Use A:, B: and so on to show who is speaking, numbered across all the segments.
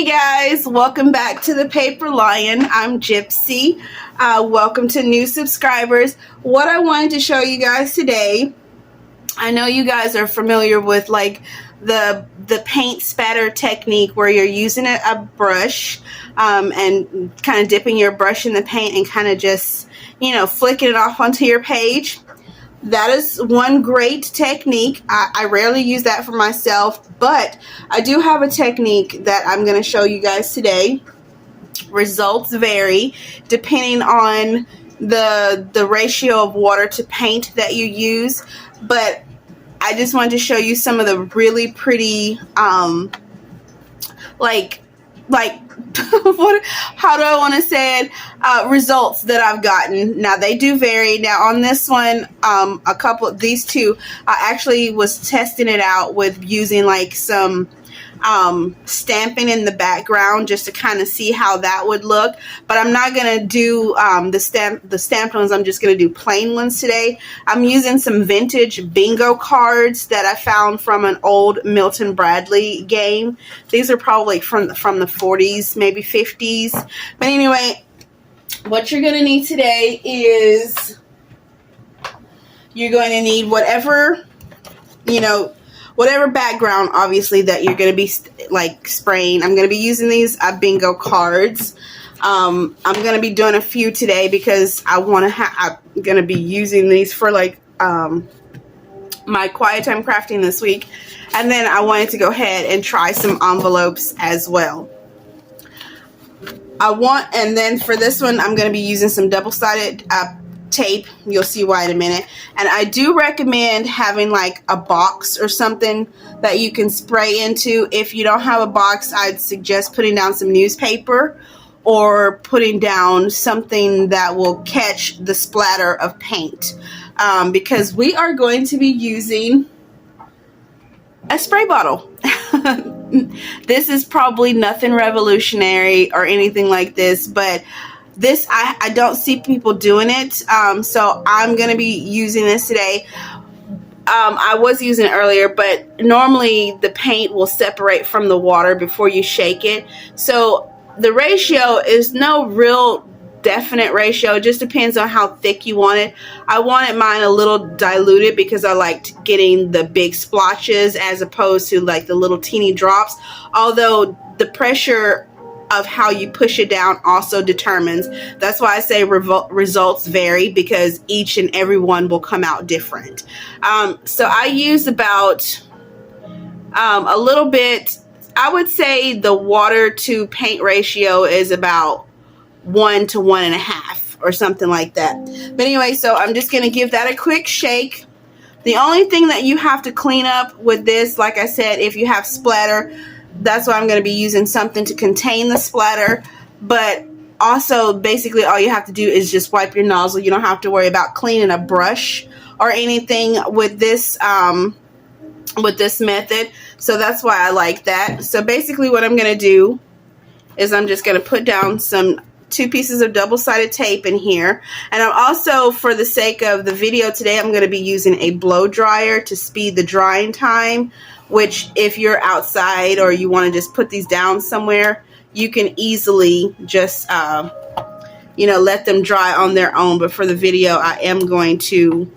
A: guys, welcome back to the Paper Lion. I'm Gypsy. Welcome to new subscribers. What I wanted to show you guys today, I know you guys are familiar with like the paint spatter technique where you're using a brush and kind of dipping your brush in the paint and kind of just, you know, flicking it off onto your page. That is one great technique. I rarely use that for myself, but I do have a technique that I'm going to show you guys today. Results vary depending on the ratio of water to paint that you use, but I just wanted to show you some of the really pretty how do I want to say it, results that I've gotten. Now they do vary. Now on this one, a couple of these two, I actually was testing it out with using like some stamping in the background just to kind of see how that would look, but I'm not gonna do the stamped ones. I'm just gonna do plain ones today. I'm using some vintage bingo cards that I found from an old Milton Bradley game. These are probably from the 40s, maybe 50s, but anyway, what you're gonna need today is you're going to need whatever, you know, whatever background, obviously, that you're going to be like spraying. I'm going to be using these bingo cards. I'm going to be doing a few today because I'm going to be using these for like my quiet time crafting this week. And then I wanted to go ahead and try some envelopes as well. And then for this one, I'm going to be using some double-sided tape. You'll see why in a minute. And I do recommend having like a box or something that you can spray into. If you don't have a box, I'd suggest putting down some newspaper or putting down something that will catch the splatter of paint, because we are going to be using a spray bottle. This is probably nothing revolutionary or anything like this, but this, I don't see people doing it, so I'm going to be using this today. I was using it earlier, but normally the paint will separate from the water before you shake it. So the ratio is no real definite ratio. It just depends on how thick you want it. I wanted mine a little diluted because I liked getting the big splotches as opposed to like the little teeny drops. Although the pressure of how you push it down also determines. That's why I say results vary, because each and every one will come out different. So I use about a little bit. I would say the water to paint ratio is about 1 to 1.5 or something like that. But anyway, so I'm just going to give that a quick shake. The only thing that you have to clean up with this, like I said, if you have splatter, that's why I'm going to be using something to contain the splatter. But also, basically, all you have to do is just wipe your nozzle. You don't have to worry about cleaning a brush or anything with this method. So that's why I like that. So basically, what I'm going to do is I'm just going to put down two pieces of double-sided tape in here. And I'm also, for the sake of the video today, I'm going to be using a blow dryer to speed the drying time, which if you're outside or you want to just put these down somewhere, you can easily just, you know, let them dry on their own. But for the video, I am going to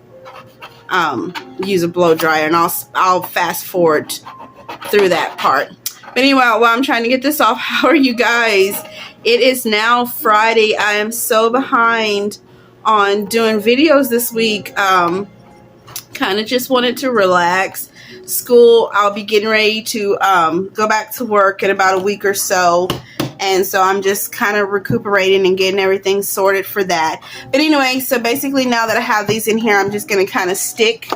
A: use a blow dryer, and I'll fast forward through that part. But anyway, while I'm trying to get this off, how are you guys? It is now Friday. I am so behind on doing videos this week. Kind of just wanted to relax. School, I'll be getting ready to go back to work in about a week or so, and so I'm just kind of recuperating and getting everything sorted for that. But anyway, so basically now that I have these in here, I'm just going to kind of stick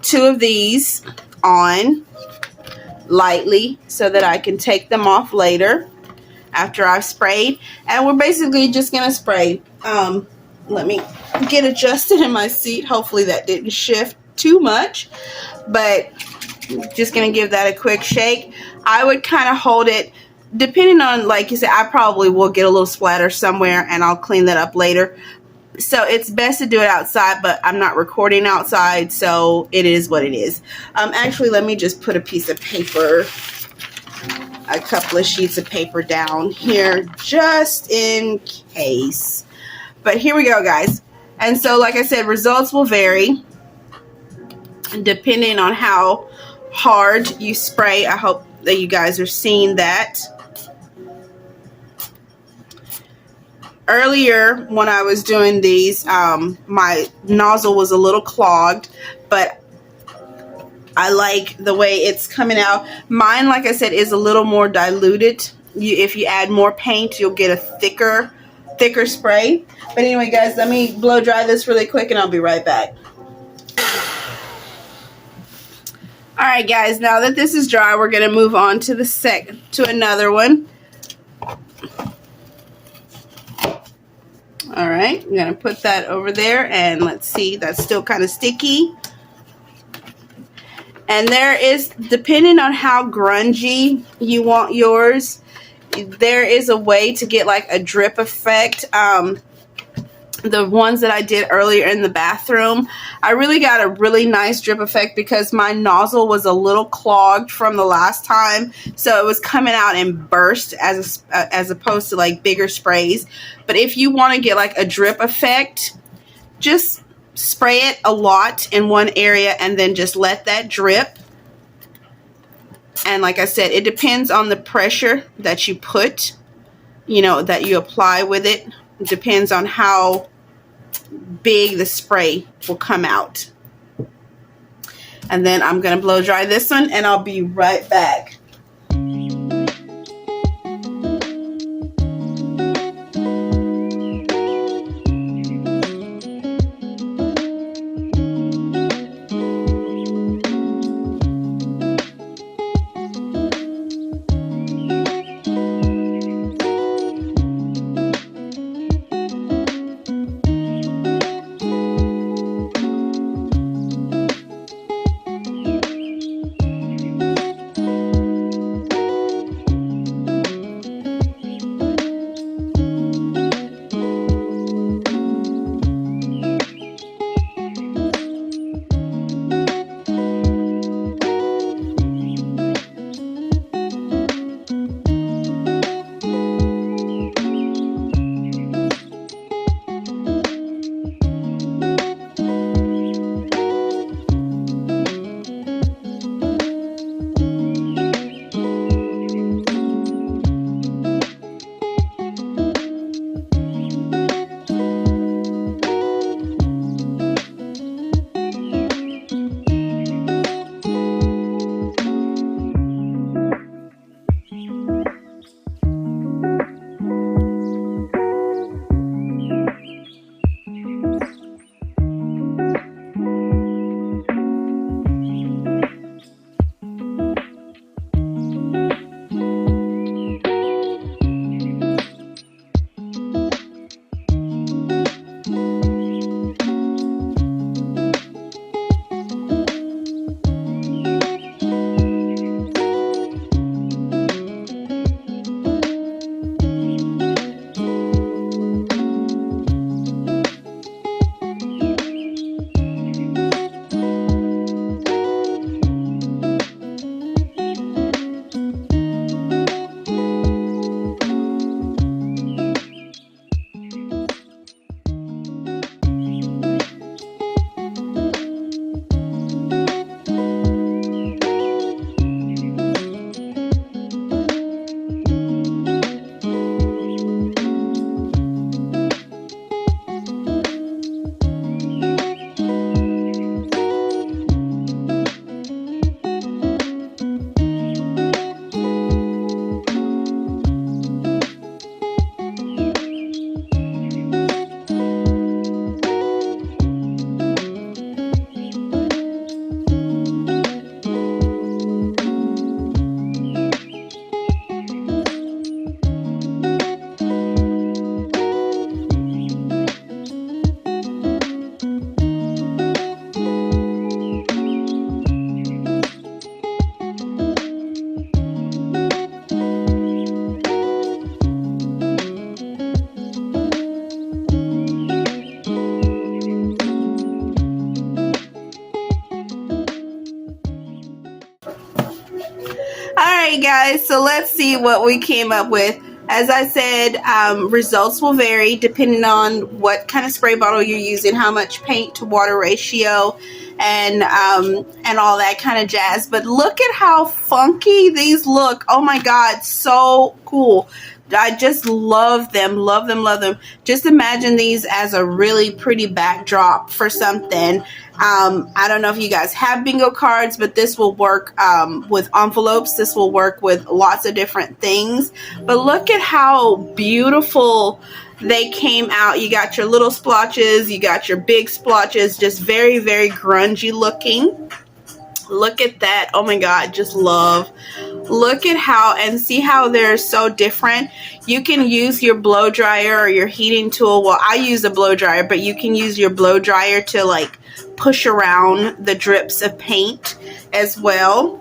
A: 2 of these on lightly so that I can take them off later after I've sprayed. And we're basically just going to spray. Let me get adjusted in my seat. Hopefully that didn't shift too much, but just gonna give that a quick shake. I would kind of hold it, depending on, like you said, I probably will get a little splatter somewhere and I'll clean that up later. So it's best to do it outside, but I'm not recording outside, so it is what it is. Actually, let me just put a piece of paper a couple of sheets of paper down here just in case. But here we go, guys. And so, like I said, results will vary depending on how hard you spray. I hope that you guys are seeing that. Earlier, when I was doing these, my nozzle was a little clogged, but I like the way it's coming out. Mine, like I said, is a little more diluted. If you add more paint, you'll get a thicker spray. But anyway, guys, let me blow dry this really quick and I'll be right back. Alright, guys, now that this is dry, we're going to move on to another one. Alright, I'm going to put that over there, and let's see, that's still kind of sticky. And there is, depending on how grungy you want yours, there is a way to get like a drip effect. The ones that I did earlier in the bathroom, I really got a really nice drip effect because my nozzle was a little clogged from the last time, so it was coming out in bursts as opposed to like bigger sprays. But if you want to get like a drip effect, just spray it a lot in one area and then just let that drip. And like I said, it depends on the pressure that you put, that you apply with it. It depends on how big the spray will come out. And then I'm going to blow dry this one and I'll be right back. guys, so let's see what we came up with. As I said, results will vary depending on what kind of spray bottle you're using, how much paint to water ratio, and all that kind of jazz. But look at how funky these look. Oh my God, so cool. I just love them, love them, love them. Just imagine these as a really pretty backdrop for something. I don't know if you guys have bingo cards, but this will work with envelopes. This will work with lots of different things. But look at how beautiful they came out. You got your little splotches, you got your big splotches, just very, very grungy looking. Look at that. Oh my God, just love. Look at how, and see how they're so different. You can use your blow dryer or your heating tool. Well, I use a blow dryer, but you can use your blow dryer to like push around the drips of paint as well.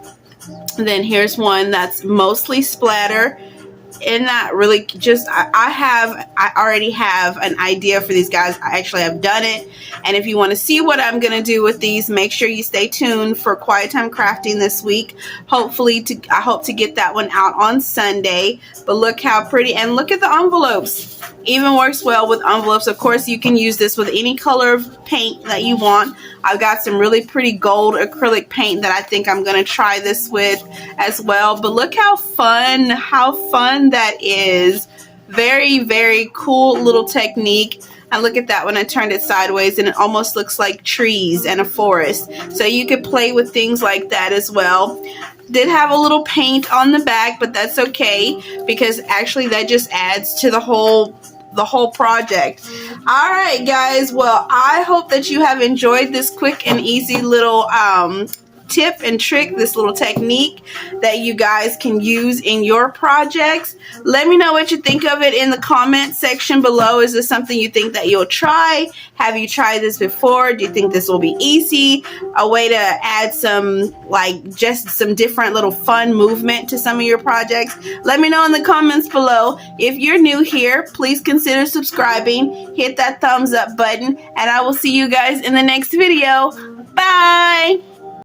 A: And then here's one that's mostly splatter. And that really just, I already have an idea for these guys. I actually have done it. And if you want to see what I'm going to do with these, make sure you stay tuned for Quiet Time Crafting this week. Hopefully, I hope to get that one out on Sunday. But look how pretty, and look at the envelopes. Even works well with envelopes. Of course, you can use this with any color of paint that you want. I've got some really pretty gold acrylic paint that I think I'm going to try this with as well. But look how fun that is. Very, very cool little technique. And look at that when I turned it sideways, and it almost looks like trees and a forest. So you could play with things like that as well. Did have a little paint on the back, but that's okay, because actually that just adds to the whole project. All right, guys. Well, I hope that you have enjoyed this quick and easy little tip and trick, this little technique that you guys can use in your projects. Let me know what you think of it in the comment section below. Is this something you think that you'll try? Have you tried this before? Do you think this will be easy? A way to add some, like, just some different little fun movement to some of your projects? Let me know in the comments below. If you're new here, please consider subscribing. Hit that thumbs up button, and I will see you guys in the next video. Bye!